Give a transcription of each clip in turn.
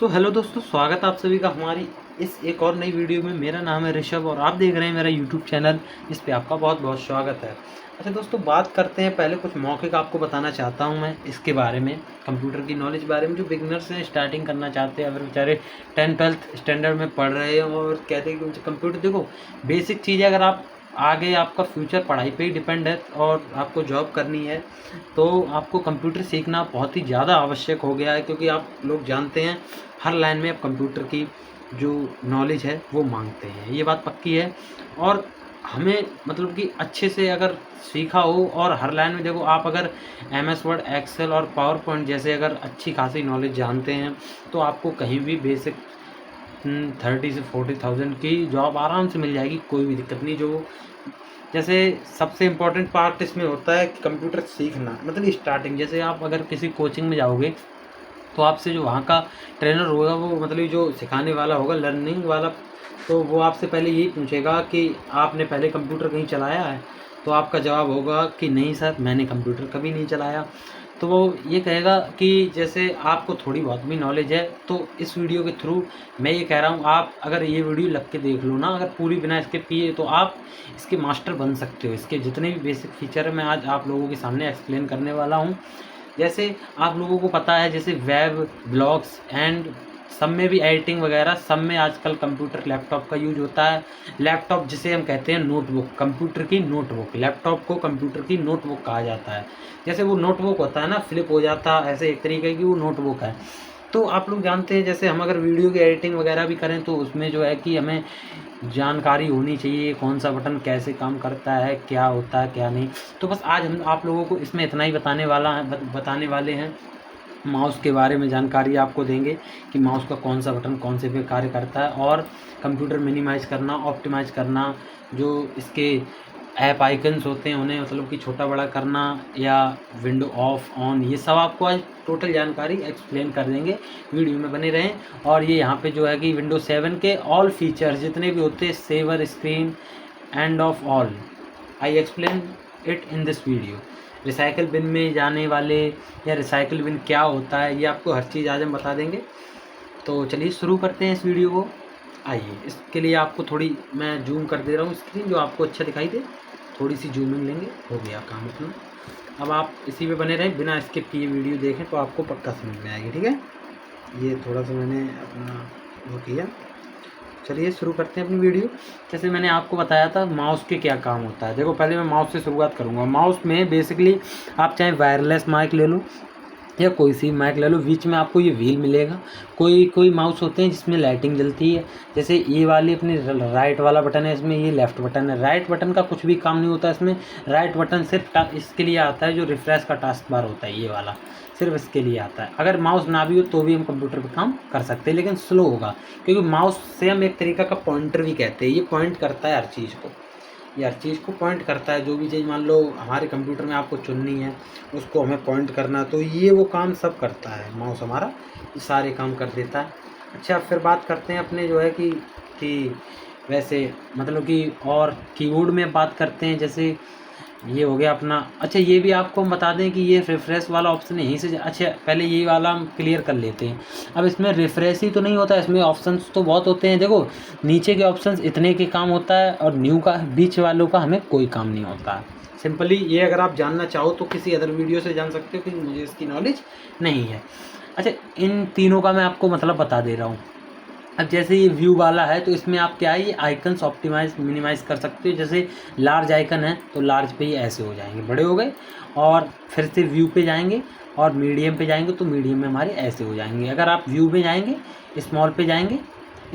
So hello दोस्तों, स्वागत है आप सभी का हमारी इस एक और नई वीडियो में। मेरा नाम है ऋषभ और आप देख रहे हैं मेरा यूट्यूब चैनल। इस पे आपका बहुत बहुत स्वागत है। अच्छा दोस्तों, बात करते हैं। पहले कुछ मौखिक आपको बताना चाहता हूं मैं इसके बारे में, कंप्यूटर की नॉलेज बारे में। जो बिगनर्स हैं, स्टार्टिंग करना चाहते हैं, अगर बेचारे 10th-12th स्टैंडर्ड में पढ़ रहे हैं और कहते हैं कि मुझे कंप्यूटर, देखो बेसिक चीज़ है। अगर आप आगे आपका फ्यूचर पढ़ाई पे ही डिपेंड है और आपको जॉब करनी है तो आपको कंप्यूटर सीखना बहुत ही ज़्यादा आवश्यक हो गया है, क्योंकि आप लोग जानते हैं हर लाइन में अब कंप्यूटर की जो नॉलेज है वो मांगते हैं। ये बात पक्की है। और हमें मतलब कि अच्छे से अगर सीखा हो और हर लाइन में, देखो आप अगर MS वर्ड, एक्सेल और पावर पॉइंट जैसे अगर अच्छी खासी नॉलेज जानते हैं तो आपको कहीं भी बेसिक 30 से 40,000 की जॉब आराम से मिल जाएगी, कोई भी दिक्कत नहीं। जो जैसे सबसे इम्पोर्टेंट पार्ट इसमें होता है कि कंप्यूटर सीखना, मतलब स्टार्टिंग। जैसे आप अगर किसी कोचिंग में जाओगे तो आपसे जो वहाँ का ट्रेनर होगा, वो मतलब जो सिखाने वाला होगा, लर्निंग वाला, तो वो आपसे पहले यही पूछेगा कि आपने पहले कंप्यूटर कहीं चलाया है? तो आपका जवाब होगा कि नहीं सर, मैंने कंप्यूटर कभी नहीं चलाया। तो वो ये कहेगा कि जैसे आपको थोड़ी बहुत भी नॉलेज है, तो इस वीडियो के थ्रू मैं ये कह रहा हूँ, आप अगर ये वीडियो लग के देख लो ना, अगर पूरी बिना स्किप किए, तो आप इसके मास्टर बन सकते हो। इसके जितने भी बेसिक फीचर है मैं आज आप लोगों के सामने एक्सप्लेन करने वाला हूँ। जैसे आप लोगों को पता है, जैसे वेब, ब्लॉग्स एंड सब में भी एडिटिंग वगैरह सब में आजकल कंप्यूटर, लैपटॉप का यूज होता है। लैपटॉप जिसे हम कहते हैं नोटबुक, कंप्यूटर की नोटबुक, लैपटॉप को कंप्यूटर की नोटबुक कहा जाता है। जैसे वो नोटबुक होता है ना, फ्लिप हो जाता है, ऐसे एक तरीके की वो नोटबुक है। तो आप लोग जानते हैं, जैसे हम अगर वीडियो की एडिटिंग वगैरह भी करें तो उसमें जो है कि हमें जानकारी होनी चाहिए, कौन सा बटन कैसे काम करता है, क्या होता है क्या नहीं। तो बस आज हम आप लोगों को इसमें इतना ही बताने वाले हैं। माउस के बारे में जानकारी आपको देंगे कि माउस का कौन सा बटन कौन से पे कार्य करता है, और कंप्यूटर मिनिमाइज़ करना, ऑप्टिमाइज़ करना, जो इसके ऐप आइकन्स होते हैं उन्हें मतलब कि छोटा बड़ा करना, या विंडो ऑफ ऑन, ये सब आपको आज टोटल जानकारी एक्सप्लेन कर देंगे। वीडियो में बने रहें। और ये यहाँ पे जो है कि विंडोज 7 के ऑल फीचर्स जितने भी होते हैं, saver screen and of all, I explain it in this video. Recycle bin में जाने वाले, या रिसाइकल बिन क्या होता है, ये आपको हर चीज़ आज हम बता देंगे। तो चलिए शुरू करते हैं इस वीडियो को। आइए, इसके लिए आपको थोड़ी मैं जूम कर दे रहा हूँ स्क्रीन, जो आपको अच्छा दिखाई दे। थोड़ी सी जूमिंग लेंगे, हो गया काम इतना। अब आप इसी पे बने रहें, बिना स्किप किए वीडियो देखें तो आपको पक्का समझ में आएगी, ठीक है। ये थोड़ा सा मैंने अपना वो किया। चलिए शुरू करते हैं अपनी वीडियो। जैसे मैंने आपको बताया था माउस के क्या काम होता है। देखो पहले मैं माउस से शुरुआत करूँगा। माउस में बेसिकली आप चाहे वायरलेस माइक ले लो या कोई सी माइक ले लो, बीच में आपको ये व्हील मिलेगा। कोई कोई माउस होते हैं जिसमें लाइटिंग जलती है, जैसे ये वाली अपनी राइट वाला बटन है, इसमें ये लेफ्ट बटन है। राइट बटन का कुछ भी काम नहीं होता इसमें। राइट बटन सिर्फ इसके लिए आता है, जो रिफ्रेश का टास्क बार होता है ये वाला, सिर्फ इसके लिए आता है। अगर माउस ना भी हो तो भी हम कंप्यूटर पर काम कर सकते हैं, लेकिन स्लो होगा, क्योंकि माउस से हम एक तरीका का पॉइंटर भी कहते हैं। ये पॉइंट करता है हर चीज़ को, ये हर चीज़ को पॉइंट करता है। जो भी चीज़ मान लो हमारे कंप्यूटर में आपको चुननी है, उसको हमें पॉइंट करना, तो ये वो काम सब करता है माउस हमारा, ये सारे काम कर देता है। अच्छा, फिर बात करते हैं अपने जो है कि वैसे मतलब कि और कीबोर्ड में बात करते हैं। जैसे ये हो गया अपना। अच्छा, ये भी आपको हम बता दें कि ये रिफ्रेश वाला ऑप्शन यहीं से, अच्छा पहले ये वाला हम क्लियर कर लेते हैं। अब इसमें रिफ्रेश ही तो नहीं होता, इसमें ऑप्शंस तो बहुत होते हैं। देखो नीचे के ऑप्शंस इतने के काम होता है, और न्यू का, बीच वालों का हमें कोई काम नहीं होता है। सिंपली ये अगर आप जानना चाहो तो किसी अदर वीडियो से जान सकते हो, कि मुझे इसकी नॉलेज नहीं है। अच्छा, इन तीनों का मैं आपको मतलब बता दे रहा हूँ। अब जैसे ये व्यू वाला है तो इसमें आप क्या है, ये आइकन्स ऑप्टिमाइज मिनिमाइज़ कर सकते हो। जैसे लार्ज आइकन है तो लार्ज पे ही ऐसे हो जाएंगे, बड़े हो गए। और फिर से व्यू पे जाएंगे और मीडियम पे जाएंगे तो मीडियम में हमारे ऐसे हो जाएंगे। अगर आप व्यू पे जाएंगे, स्मॉल पे जाएंगे,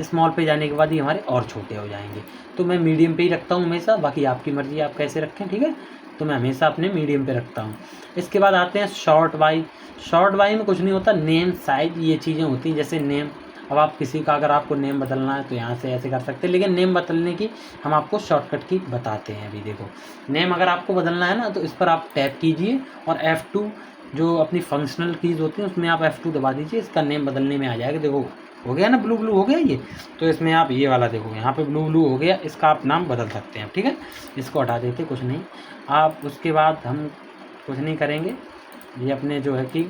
स्मॉल पे जाने के बाद ये हमारे और छोटे हो जाएंगे। तो मैं मीडियम पे ही रखता हूँ हमेशा, बाकी आपकी मर्ज़ी आप कैसे रखें, ठीक है। तो मैं हमेशा अपने मीडियम पे रखता हूँ। इसके बाद आते हैं शॉर्ट बाई। शॉर्ट बाई में कुछ नहीं होता, नेम, साइज, ये चीज़ें होती हैं। जैसे नेम, अब आप किसी का अगर आपको नेम बदलना है तो यहाँ से ऐसे कर सकते हैं, लेकिन नेम बदलने की हम आपको शॉर्टकट की बताते हैं। अभी देखो, नेम अगर आपको बदलना है ना, तो इस पर आप टैप कीजिए और F2 जो अपनी फंक्शनल कीज़ होती हैं उसमें आप F2 दबा दीजिए, इसका नेम बदलने में आ जाएगा। देखो हो गया ना, ब्लू ब्लू हो गया ये। तो इसमें आप ये वाला देखो, यहाँ पे ब्लू ब्लू हो गया, इसका आप नाम बदल सकते हैं, ठीक है। इसको हटा देते, कुछ नहीं। आप उसके बाद हम कुछ नहीं करेंगे, ये अपने जो है कि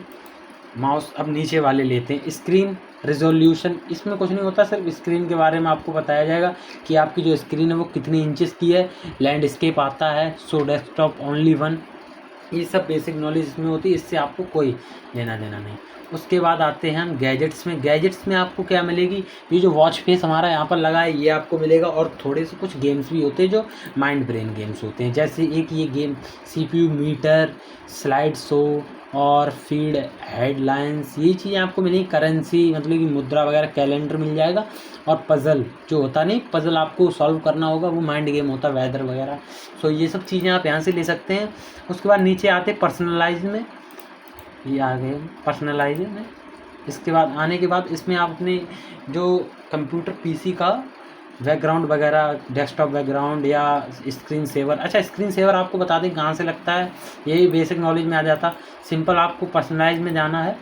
माउस अब नीचे वाले लेते हैं। स्क्रीन रिजोल्यूशन, इसमें कुछ नहीं होता, सिर्फ स्क्रीन के बारे में आपको बताया जाएगा कि आपकी जो स्क्रीन है वो कितनी इंचेस की है। लैंडस्केप आता है, शो डेस्कटॉप ओनली वन, ये सब बेसिक नॉलेज इसमें होती है, इससे आपको कोई लेना देना नहीं। उसके बाद आते हैं हम गैजेट्स में। गैजेट्स में आपको क्या मिलेगी, ये जो वॉच फेस हमारा यहाँ पर लगा है ये आपको मिलेगा, और थोड़े से कुछ गेम्स भी होते हैं जो माइंड ब्रेन गेम्स होते हैं। जैसे एक ये game CPU meter, slide show और फीड हेडलाइंस, ये चीज़ें आपको मिलेगी। करेंसी मतलब कि मुद्रा वगैरह, कैलेंडर मिल जाएगा। और पज़ल जो होता नहीं, पज़ल आपको सॉल्व करना होगा, वो माइंड गेम होता है, वेदर वगैरह। सो ये सब चीज़ें आप यहाँ से ले सकते हैं। उसके बाद नीचे आते पर्सनलाइज में, ये आ गए पर्सनलाइज में। इसके बाद आने के बाद इसमें आप अपने जो कंप्यूटर PC का बैकग्राउंड वगैरह, डेस्कटॉप बैकग्राउंड या स्क्रीन सेवर, अच्छा स्क्रीन सेवर आपको बता दें कहाँ से लगता है, यही बेसिक नॉलेज में आ जाता। सिंपल आपको पर्सनलाइज में जाना है,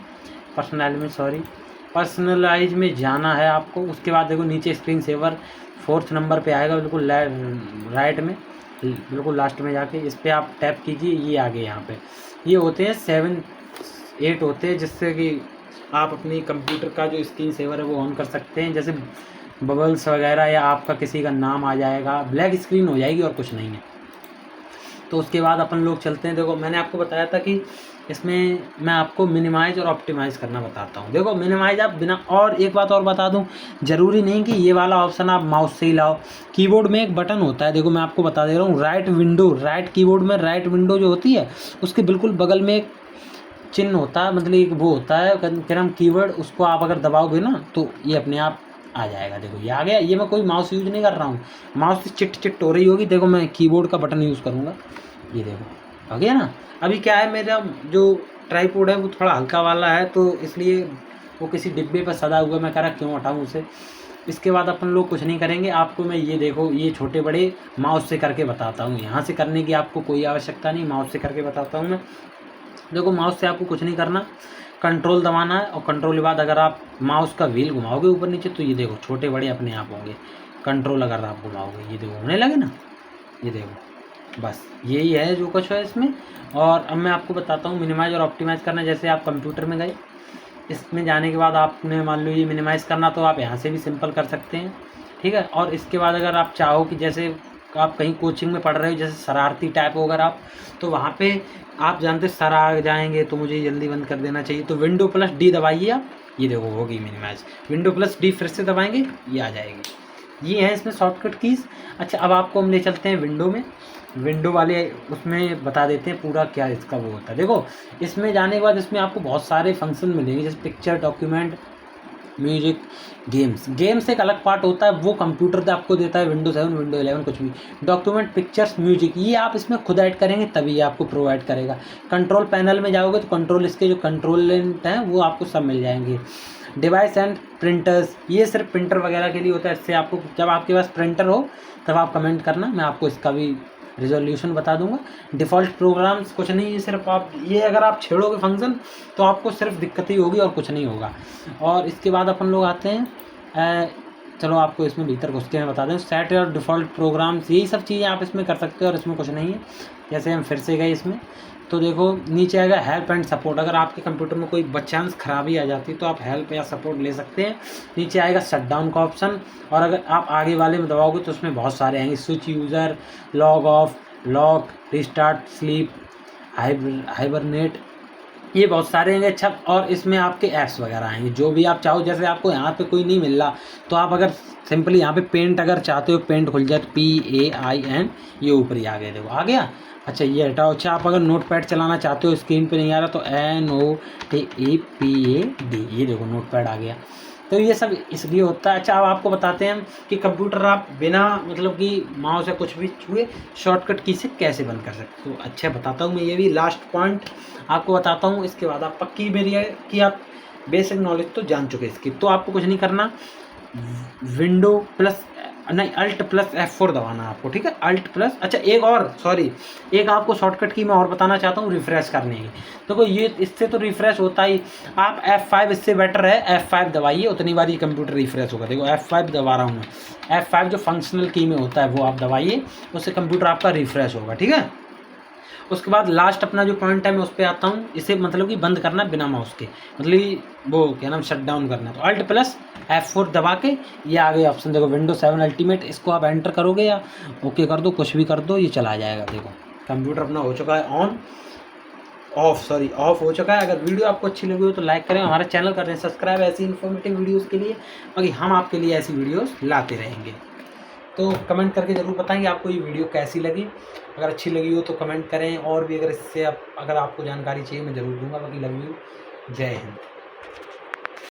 पर्सनलाइज में जाना है आपको। उसके बाद देखो नीचे स्क्रीन सेवर 4th नंबर पे आएगा, बिल्कुल राइट में, बिल्कुल लास्ट में जाके इस पर आप टैप कीजिए, ये आगे यहाँ पे ये होते हैं 7-8 होते हैं, जिससे कि आप अपनी कंप्यूटर का जो स्क्रीन सेवर है वो ऑन कर सकते हैं। जैसे बबल्स वगैरह या आपका किसी का नाम आ जाएगा, ब्लैक स्क्रीन हो जाएगी और कुछ नहीं है। तो उसके बाद अपन लोग चलते हैं। देखो मैंने आपको बताया था कि इसमें मैं आपको मिनिमाइज़ और ऑप्टिमाइज़ करना बताता हूँ। देखो मिनिमाइज़ आप बिना, और एक बात और बता दूँ, ज़रूरी नहीं कि ये वाला ऑप्शन आप माउस से ही लाओ। कीबोर्ड में एक बटन होता है, देखो मैं आपको बता दे रहा हूँ, राइट कीबोर्ड में राइट विंडो जो होती है उसके बिल्कुल बगल में एक चिन्ह होता है, मतलब एक वो होता है क्या नाम, कीवर्ड, उसको आप अगर दबाओगे ना तो ये अपने आप आ जाएगा। देखो ये आ गया, ये मैं कोई माउस यूज़ नहीं कर रहा हूँ, माउस से चिट हो रही होगी। देखो मैं कीबोर्ड का बटन यूज़ करूँगा, ये देखो आ गया ना। अभी क्या है, मेरा जो ट्राइपॉड है वो थोड़ा हल्का वाला है, तो इसलिए वो किसी डिब्बे पर सदा हुआ, मैं कह रहा क्यों हटाऊँ उसे। इसके बाद अपन लोग कुछ नहीं करेंगे, आपको मैं ये देखो ये छोटे बड़े माउस से करके बताता हूँ। यहाँ से करने की आपको कोई आवश्यकता नहीं, माउस से करके बताता हूँ मैं। देखो माउस से आपको कुछ नहीं करना, कंट्रोल दबाना है, और कंट्रोल के बाद अगर आप माउस का व्हील घुमाओगे ऊपर नीचे तो ये देखो छोटे बड़े अपने आप होंगे। कंट्रोल अगर आप घुमाओगे ये देखो होने लगे ना, ये देखो, बस यही है जो कुछ है इसमें। और अब मैं आपको बताता हूँ मिनिमाइज़ और ऑप्टिमाइज़ करना। जैसे आप कंप्यूटर में गए, इसमें जाने के बाद आपने मान लो ये मिनिमाइज़ करना, तो आप यहाँ से भी सिंपल कर सकते हैं, ठीक है। और इसके बाद अगर आप चाहो कि जैसे आप कहीं कोचिंग में पढ़ रहे हो, जैसे शरारती टाइप हो अगर आप, तो वहाँ पे आप जानते सर आ जाएंगे तो मुझे जल्दी बंद कर देना चाहिए, तो Windows+D दबाइए आप, ये देखो होगी मिनिमाइज। Windows+D फिर से दबाएंगे, ये आ जाएगी। ये है इसमें शॉर्टकट कीज़। अच्छा अब आपको हम ले चलते हैं विंडो में, विंडो वाले उसमें बता देते हैं पूरा क्या इसका वो होता है। देखो इसमें जाने के बाद इसमें आपको बहुत सारे फंक्शन मिलेंगे, जैसे पिक्चर, डॉक्यूमेंट, म्यूजिक, गेम्स एक अलग पार्ट होता है, वो कंप्यूटर पे आपको देता है Windows 7, Windows 11 कुछ भी। डॉक्यूमेंट, पिक्चर्स, म्यूजिक ये आप इसमें खुद ऐड करेंगे तभी ये आपको प्रोवाइड करेगा। कंट्रोल पैनल में जाओगे तो कंट्रोल, इसके जो कंट्रोलेंट हैं वो आपको सब मिल जाएंगे। डिवाइस एंड प्रिंटर्स, ये सिर्फ प्रिंटर वगैरह के लिए होता है, इससे आपको जब आपके पास प्रिंटर हो तब आप कमेंट करना, मैं आपको इसका भी रिजोल्यूशन बता दूंगा। डिफ़ॉल्ट प्रोग्राम्स कुछ नहीं है, सिर्फ आप ये अगर आप छेड़ोगे फंक्शन तो आपको सिर्फ दिक्कत ही होगी और कुछ नहीं होगा। और इसके बाद अपन लोग आते हैं, चलो आपको इसमें भीतर घुस के मैं बता दें, सेट और डिफ़ॉल्ट प्रोग्राम्स, यही सब चीज़ें आप इसमें कर सकते हो और इसमें कुछ नहीं है। जैसे हम फिर से गए इसमें, तो देखो नीचे आएगा हेल्प एंड सपोर्ट, अगर आपके कंप्यूटर में कोई बचांस खराबी आ जाती है तो आप हेल्प या सपोर्ट ले सकते हैं। नीचे आएगा शटडाउन का ऑप्शन, और अगर आप आगे वाले में दबाओगे तो उसमें बहुत सारे आएंगे, switch user, log of, lock, restart, sleep, hibernate, ये बहुत सारे आएंगे। अच्छा और इसमें आपके ऐप्स वगैरह आएंगे जो भी आप चाहो, जैसे आपको यहाँ पे कोई नहीं मिल रहा तो आप अगर सिंपली यहाँ पे पेंट अगर चाहते हो, पेंट खुल जाए तो PAIN, ये ऊपर ही आ गया, देखो आ गया। अच्छा ये हटाओ। अच्छा आप अगर नोटपैड चलाना चाहते हो, स्क्रीन पे नहीं आ रहा तो NOTEPAD, ये देखो नोटपैड आ गया। तो ये सब इसलिए होता है। अच्छा अब आपको बताते हैं कि कंप्यूटर आप बिना मतलब कि माउस या कुछ भी छुए शॉर्टकट की से कैसे बंद कर सकते हो। अच्छा बताता हूँ मैं, ये भी लास्ट पॉइंट आपको बताता हूँ, इसके बाद आप पक्की मेरी है कि आप बेसिक नॉलेज तो जान चुके इसकी। तो आपको कुछ नहीं करना, Alt+F4 दबाना आपको, ठीक है, Alt+। अच्छा एक और एक आपको शॉर्टकट की मैं और बताना चाहता हूँ रिफ़्रेश करने की। देखो ये इससे तो रिफ़्रेश होता ही, आप F5 इससे बेटर है, F5 दबाइए, उतनी बार ये कंप्यूटर रिफ़्रेश होगा। देखो F5 दबा रहा हूँ मैं, F5 जो फंक्शनल की में होता है वो आप दबाइए, उससे कंप्यूटर आपका रिफ़्रेश होगा, ठीक है। उसके बाद लास्ट अपना जो पॉइंट है मैं उस पर आता हूँ। इसे मतलब कि बंद करना बिना माउस के, मतलब कि वो क्या नाम शट डाउन करना। तो Alt प्लस F4 दबा के ये आगे ऑप्शन देखो विंडोज 7 अल्टीमेट, इसको आप एंटर करोगे या ओके कर दो, कुछ भी कर दो, ये चला जाएगा। देखो कंप्यूटर अपना हो चुका है ऑफ हो चुका है। अगर वीडियो आपको अच्छी लगी हो तो लाइक करें, हमारे चैनल कर दें सब्सक्राइब ऐसी इन्फॉर्मेटिव वीडियोस के लिए, बाकी हम आपके लिए ऐसी वीडियोस लाते रहेंगे। तो कमेंट करके ज़रूर बताएंगे आपको ये वीडियो कैसी लगी। अगर अच्छी लगी हो तो कमेंट करें, और भी अगर इससे अगर आपको जानकारी चाहिए मैं ज़रूर दूंगा। बाकी लव यू, जय हिंद।